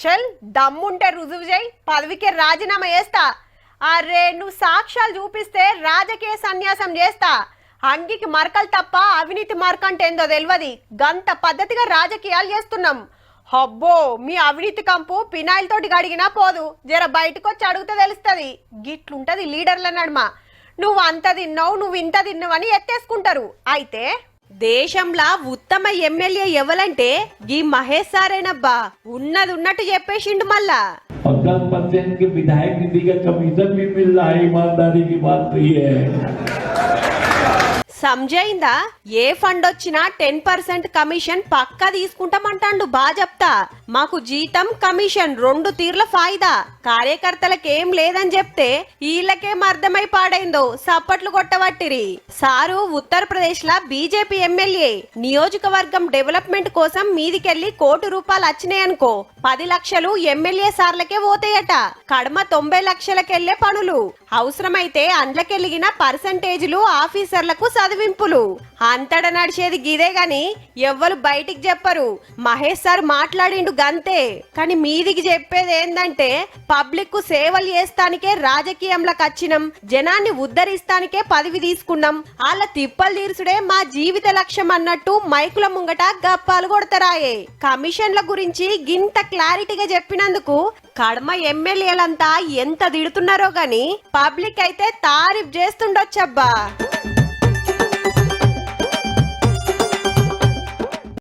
లక్షలు దమ్ముంటే రుజువు చేయి, పదవికి రాజీనామా చేస్తా. అరే నువ్వు సాక్ష్యాలు చూపిస్తే రాజకీయ సన్యాసం చేస్తా. అంగికి మరకలు తప్ప అవినీతి మరకంటే ఏందో తెలియదు. గంత పద్ధతిగా రాజకీయాలు చేస్తున్నాం. హబ్బో మీ అవినీతి కంపు పినాయిల్ తోటి గడిగినా పోదు, జర బయటకు వచ్చి అడిగితే తెలుస్తుంది. గిట్లుంటది లీడర్ల నడుమ. నువ్వు అంత తిన్నావు, నువ్వు ఇంత తిన్నావని ఎత్తేసుకుంటారు. అయితే దేశంలో ఉత్తమ ఎమ్మెల్యే ఎవలంటే ఈ మహేష్ సారేనబ్బా. ఉన్నది ఉన్నట్టు చెప్పేసిండు. మళ్ళా 10% के विधायक निधि का कमीशन भी मिल रहा है, ईमानदारी की बात तो ये है. సంజయిందా? ఏ ఫండ్ వచ్చినా 10% కమిషన్ పక్కా తీసుకుంటామంటాండు భాజప్తా. మాకు జీతం కమిషన్ రెండు తీర్ల ఫాయిదా. కార్యకర్తలకేం లేదని చెప్తే వీళ్ళకేం అర్థమై పాడైందో సప్పట్లు కొట్టవట్టిరి. సారు ఉత్తరప్రదేశ్ లా బీజేపీ ఎమ్మెల్యే. నియోజకవర్గం డెవలప్మెంట్ కోసం మీదికెళ్లి ₹1 కోటి వచ్చినాయనుకో, 10 లక్షలు ఎమ్మెల్యే సార్లకే పోతాయట. కడమ 90 లక్షలకెళ్లే పనులు. అవసరమైతే అండ్లకెలిగిన పర్సంటేజ్లు ఆఫీసర్లకు చదివింపులు. అంతట నడిచేది గిదే గాని ఎవ్వరు బయటికి చెప్పరు. మహేష్ సార్ మాట్లాడిండు గంతే. కానీ మీదికి చెప్పేది ఏందంటే పబ్లిక్ కు సేవలు చేస్తానికే రాజకీయంలోకి వచ్చినాం, జనాన్ని ఉద్ధరిస్తానికే పదవి తీసుకున్నాం, వాళ్ళ తిప్పలు తీర్చుడే మా జీవిత లక్ష్యం అన్నట్టు మైకుల ముంగట గప్పాలు కొడతారాయే. కమిషన్ల గురించి గింత క్లారిటీగా చెప్పినందుకు కడమ ఎమ్మెల్యేలంతా ఎంత తిడుతున్నారో గాని పబ్లిక్ అయితే తారీఫ్ చేస్తుండొచ్చబ్బా.